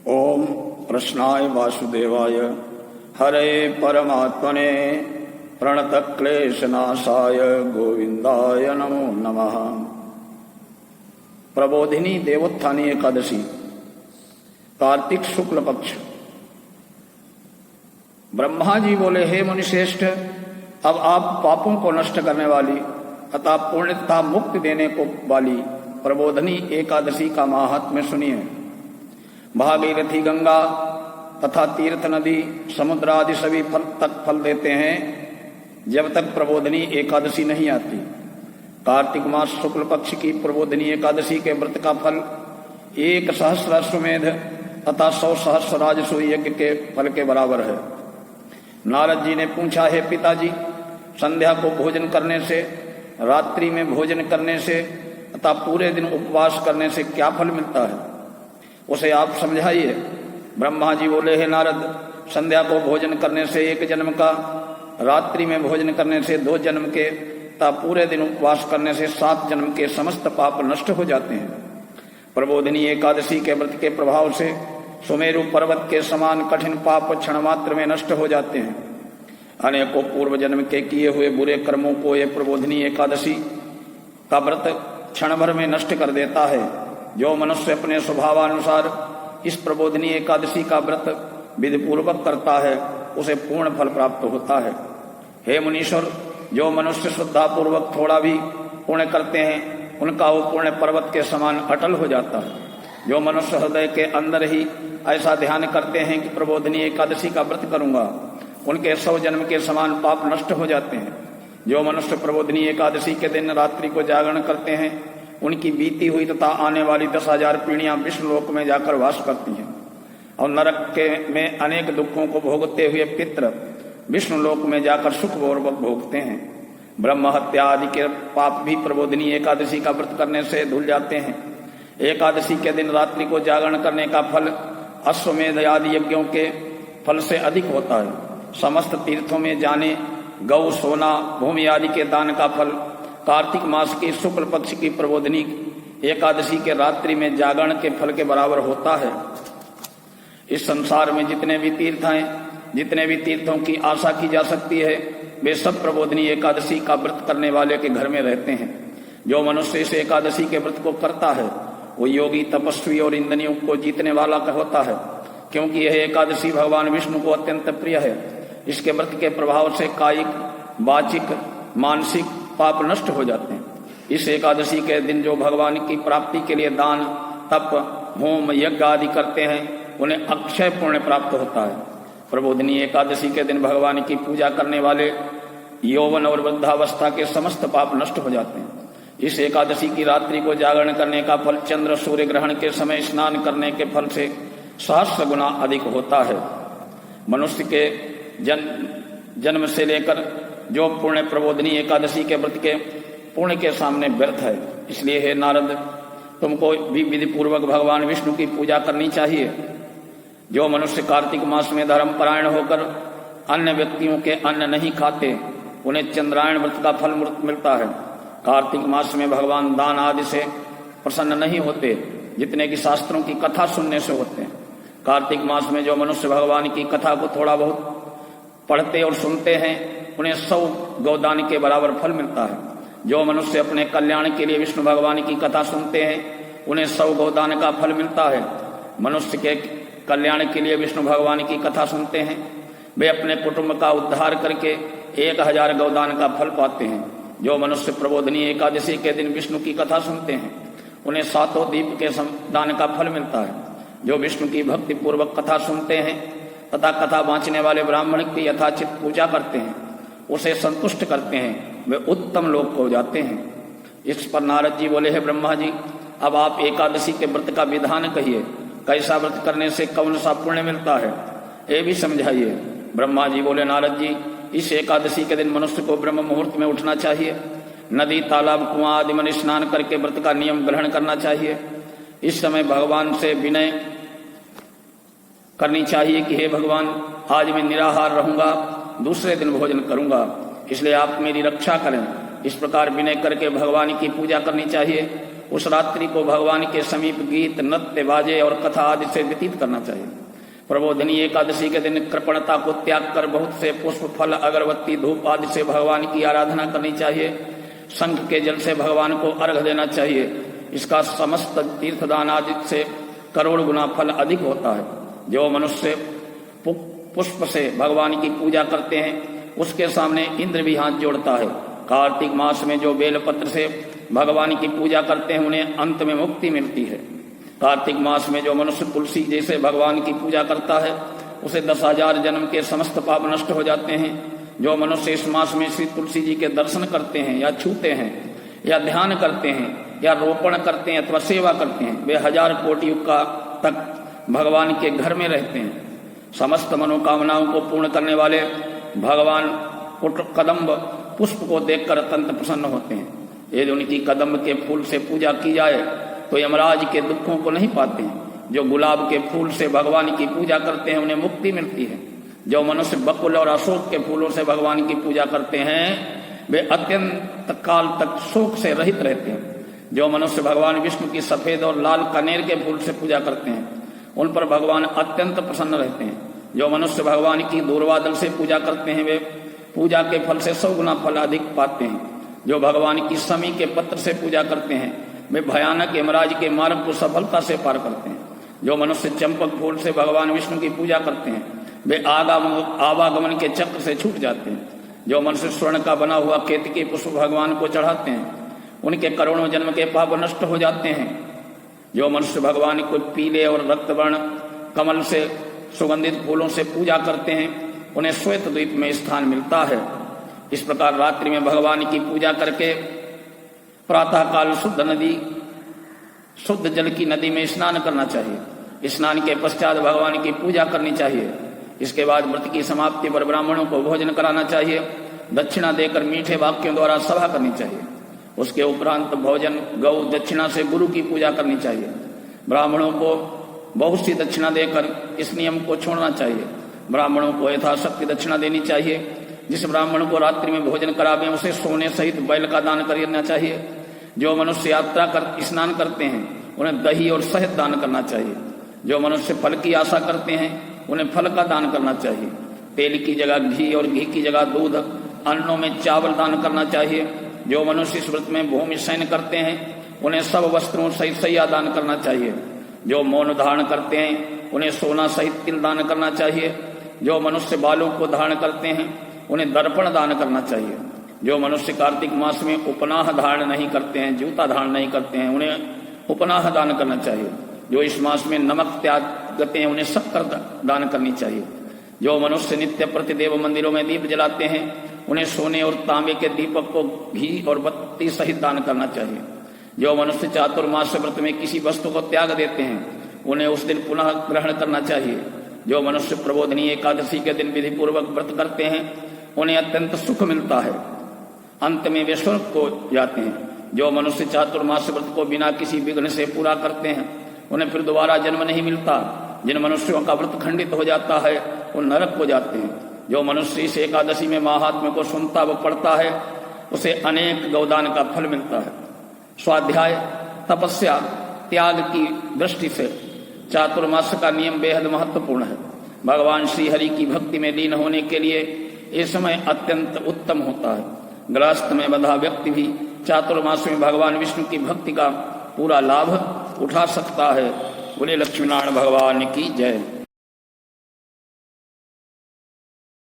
ओम कृष्णाय वासुदेवाय हरे परमात्मने प्रणतक्लेशनाशाय गोविंदाय नमो नमः। प्रबोधिनी देवोत्थानी एकादशी, कार्तिक शुक्ल पक्ष। ब्रह्मा जी बोले, हे मुनिश्रेष्ठ, अब आप पापों को नष्ट करने वाली अतः पुण्य तथा मुक्ति देने को वाली प्रबोधिनी एकादशी का महात्म्य सुनिए। भागीरथी गंगा तथा तीर्थ नदी समुद्र आदि सभी फल देते हैं जब तक प्रबोधिनी एकादशी नहीं आती। कार्तिक मास शुक्ल पक्ष की प्रबोधिनी एकादशी के व्रत का फल 1 सहस्र अश्वमेध तथा 100 सहस्र राजसूय यज्ञ के फल के बराबर है। नारद जी ने पूछा, हे पिताजी, संध्या को भोजन करने से, रात्रि में भोजन करने से तथा पूरे दिन उपवास करने से क्या फल मिलता है, उसे आप समझाइए। ब्रह्मा जी बोले, हे नारद, संध्या को भोजन करने से 1 जन्म का, रात्रि में भोजन करने से 2 जन्म के तथा पूरे दिन उपवास करने से 7 जन्म के समस्त पाप नष्ट हो जाते हैं। प्रबोधिनी एकादशी के व्रत के प्रभाव से सुमेरु पर्वत के समान कठिन पाप क्षण मात्र में नष्ट हो जाते हैं। अनेकों पूर्व जन्म के किए हुए बुरे कर्मों को यह प्रबोधिनी एकादशी का व्रत क्षण भर में नष्ट कर देता है। जो मनुष्य अपने स्वभावानुसार इस प्रबोधिनी एकादशी का व्रत विधिपूर्वक करता है उसे पूर्ण फल प्राप्त होता है। हे मुनीश्वर, जो मनुष्य श्रद्धापूर्वक थोड़ा भी पुण्य करते हैं उनका वो पुण्य पर्वत के समान अटल हो जाता है। जो मनुष्य हृदय के अंदर ही ऐसा ध्यान करते हैं कि प्रबोधिनी एकादशी का व्रत करूंगा, उनके 100 जन्म के समान पाप नष्ट हो जाते हैं। जो मनुष्य प्रबोधिनी एकादशी के दिन रात्रि को जागरण करते हैं उनकी बीती हुई तथा आने वाली 10,000 पीढ़ियां विष्णु लोक में जाकर वास करती हैं और नरक के में अनेक दुखों को भोगते हुए पितृ विष्णु लोक में जाकर सुख भोगते हैं। ब्रह्म हत्या आदि के पाप भी प्रबोधिनी एकादशी का व्रत करने से धुल जाते हैं। एकादशी के दिन रात्रि को जागरण करने का फल अश्वमेध आदि यज्ञों के फल से अधिक होता है। समस्त तीर्थों में जाने, गौ, सोना, भूमि आदि के दान का फल कार्तिक मास की शुक्ल पक्ष की प्रबोधिनी एकादशी के रात्रि में जागरण के फल के बराबर होता है। इस संसार में जितने भी तीर्थ हैं, जितने भी तीर्थों की आशा की जा सकती है, वे सब प्रबोधिनी एकादशी का व्रत करने वाले के घर में रहते हैं। जो मनुष्य इस एकादशी के व्रत को करता है वो योगी, तपस्वी और इंद्रियों को जीतने वाला होता है, क्योंकि यह एकादशी भगवान विष्णु को अत्यंत प्रिय है। इसके व्रत के प्रभाव से कायिक, वाचिक, मानसिक पाप नष्ट हो जाते हैं। इस एकादशी के दिन जो भगवान की प्राप्ति के लिए दान, तप, होम, यज्ञ आदि करते हैं उन्हें अक्षय पुण्य प्राप्त होता है। प्रबोधिनी एकादशी के दिन भगवान की पूजा करने वाले यौवन और वृद्धावस्था के समस्त पाप नष्ट हो जाते हैं। इस एकादशी की रात्रि को जागरण करने का फल चंद्र सूर्य ग्रहण के समय स्नान करने के फल से सहस्र गुना अधिक होता है। मनुष्य के जन्म से लेकर जो पुण्य प्रबोधिनी एकादशी के व्रत के पुण्य के सामने व्यर्थ है। इसलिए हे नारद, तुमको भी विधि पूर्वक भगवान विष्णु की पूजा करनी चाहिए। जो मनुष्य कार्तिक मास में धर्मपरायण होकर अन्य व्यक्तियों के अन्न नहीं खाते उन्हें चंद्रायण व्रत का फल मिलता है। कार्तिक मास में भगवान दान आदि से प्रसन्न नहीं होते जितने कि शास्त्रों की कथा सुनने से होते हैं। कार्तिक मास में जो मनुष्य भगवान की कथा को थोड़ा बहुत पढ़ते और सुनते हैं उन्हें 100 गौदान के बराबर फल मिलता है। जो मनुष्य अपने कल्याण के लिए विष्णु भगवान की कथा सुनते हैं उन्हें 100 गौदान का फल मिलता है। मनुष्य के कल्याण के लिए विष्णु भगवान की कथा सुनते हैं वे अपने कुटुंब का उद्धार करके 1000 गौदान का फल पाते हैं। जो मनुष्य प्रबोधिनी एकादशी के दिन विष्णु की कथा सुनते हैं उन्हें 7 दीप के दान का फल मिलता है। जो विष्णु की भक्ति पूर्वक कथा सुनते हैं तथा कथा बांचने वाले ब्राह्मण की यथाचित पूजा करते हैं, उसे संतुष्ट करते हैं, वे उत्तम लोक को जाते हैं। इस पर नारद जी बोले, हे ब्रह्मा जी, अब आप एकादशी के व्रत का विधान कहिए। कैसा व्रत करने से कौन सा पुण्य मिलता है, ये भी समझाइए। ब्रह्मा जी बोले, नारद जी, इस एकादशी के दिन मनुष्य को ब्रह्म मुहूर्त में उठना चाहिए। नदी, तालाब, कुआं आदि में स्नान करके व्रत का नियम ग्रहण करना चाहिए। इस समय भगवान से विनय करनी चाहिए कि हे भगवान, आज मैं निराहार रहूंगा, दूसरे दिन भोजन करूंगा, इसलिए आप मेरी रक्षा करें। इस प्रकार विनय करके भगवान की पूजा करनी चाहिए उस रात्रि को भगवान के समीप गीत, नृत्य, बाजे और कथा आदि से व्यतीत करना चाहिए। प्रबोधनी एकादशी के दिन कृपणता को त्याग कर बहुत से पुष्प, फल, अगरबत्ती, धूप आदि से भगवान की आराधना करनी चाहिए। शंख के जल से भगवान को अर्घ देना चाहिए। इसका समस्त तीर्थदान आदि से करोड़ गुना फल अधिक होता है। जो मनुष्य पुष्प से भगवान की पूजा करते हैं उसके सामने इंद्र भी हाथ जोड़ता है। कार्तिक मास में जो बेलपत्र से भगवान की पूजा करते हैं उन्हें अंत में मुक्ति मिलती है। कार्तिक मास में जो मनुष्य तुलसी जैसे भगवान की पूजा करता है उसे 10,000 जन्म के समस्त पाप नष्ट हो जाते हैं। जो मनुष्य इस मास में श्री तुलसी जी के दर्शन करते हैं या छूते हैं या ध्यान करते हैं या रोपण करते हैं अथवा सेवा करते हैं वे 1000 कोटि युग का तक भगवान के घर में रहते हैं। समस्त मनोकामनाओं को पूर्ण करने वाले भगवान कदम्ब पुष्प को देखकर अत्यंत प्रसन्न होते हैं। यदि उनकी कदम्ब के फूल से पूजा की जाए तो यमराज के दुखों को नहीं पाते हैं। जो गुलाब के फूल से भगवान की पूजा करते हैं उन्हें मुक्ति मिलती है। जो मनुष्य बकुल और अशोक के फूलों से भगवान की पूजा करते हैं वे अत्यंत काल तक शोक से रहित रहते हैं। जो मनुष्य भगवान विष्णु की सफेद और लाल कनेर के फूल से पूजा करते हैं उन पर भगवान अत्यंत प्रसन्न रहते हैं। जो मनुष्य भगवान की दूर्वादल से पूजा करते हैं वे पूजा के फल से 100 गुना फल अधिक पाते हैं। जो भगवान की समी के पत्र से पूजा करते हैं वे भयानक यमराज के मार्ग को सफलता से पार करते हैं। जो मनुष्य चंपक फूल से भगवान विष्णु की पूजा करते हैं वे आवागमन के चक्र से छूट जाते हैं। जो मनुष्य स्वर्ण का बना हुआ केतकी पुष्प भगवान को चढ़ाते हैं उनके करोड़ों जन्म के पाप नष्ट हो जाते हैं। जो मनुष्य भगवान को पीले और रक्तवर्ण कमल से सुगंधित फूलों से पूजा करते हैं उन्हें श्वेत द्वीप में स्थान मिलता है। इस प्रकार रात्रि में भगवान की पूजा करके प्रातःकाल शुद्ध जल की नदी में स्नान करना चाहिए। स्नान के पश्चात भगवान की पूजा करनी चाहिए। इसके बाद व्रत की समाप्ति पर ब्राह्मणों को भोजन कराना चाहिए। दक्षिणा देकर मीठे वाक्यों द्वारा सभा करनी चाहिए। उसके उपरांत भोजन, गौ दक्षिणा से गुरु की पूजा करनी चाहिए। ब्राह्मणों को बहुत सी दक्षिणा देकर इस नियम को छोड़ना चाहिए। ब्राह्मणों को यथाशक्ति दक्षिणा देनी चाहिए। जिस ब्राह्मण को रात्रि में भोजन करावे उसे सोने सहित बैल का दान करना चाहिए। जो मनुष्य यात्रा कर स्नान करते हैं उन्हें दही और शहद दान करना चाहिए। जो मनुष्य फल की आशा करते हैं उन्हें फल का दान करना चाहिए। तेल की जगह घी और घी की जगह दूध, अन्नों में चावल दान करना चाहिए। जो मनुष्य इस व्रत में भूमि शयन करते हैं उन्हें सब वस्त्रों सहित शैया दान करना चाहिए। जो मौन धारण करते हैं उन्हें सोना सहित तिल दान करना चाहिए। जो मनुष्य बालों को धारण करते हैं उन्हें दर्पण दान करना चाहिए। जो मनुष्य कार्तिक मास में उपनाह धारण नहीं करते हैं, जूता धारण नहीं करते हैं, उन्हें उपनाह दान करना चाहिए। जो इस मास में नमक त्याग करते हैं उन्हें शक्कर दान करनी चाहिए। जो मनुष्य नित्य प्रतिदेव मंदिरों में दीप जलाते हैं उन्हें सोने और तांबे के दीपक को घी और बत्ती सहित दान करना चाहिए। जो मनुष्य चातुर्मास व्रत में किसी वस्तु को त्याग देते हैं उन्हें उस दिन पुनः ग्रहण करना चाहिए। जो मनुष्य प्रबोधनी एकादशी के दिन विधि पूर्वक व्रत करते हैं उन्हें अत्यंत सुख मिलता है। अंत में वे स्वर्ग को जाते हैं। जो मनुष्य चातुर्मास व्रत को बिना किसी विघ्न से पूरा करते हैं उन्हें फिर दोबारा जन्म नहीं मिलता। जिन मनुष्यों का व्रत खंडित हो जाता है वो नरक को जाते हैं। जो मनुष्य इस एकादशी में महात्म्य को सुनता व पढ़ता है उसे अनेक गौदान का फल मिलता है। स्वाध्याय, तपस्या, त्याग की दृष्टि से चातुर्मास का नियम बेहद महत्वपूर्ण है। भगवान श्री हरि की भक्ति में लीन होने के लिए ये समय अत्यंत उत्तम होता है। गृहस्थ में बंधा व्यक्ति भी चातुर्मास में भगवान विष्णु की भक्ति का पूरा लाभ उठा सकता है। बोले लक्ष्मीनारायण भगवान की जय।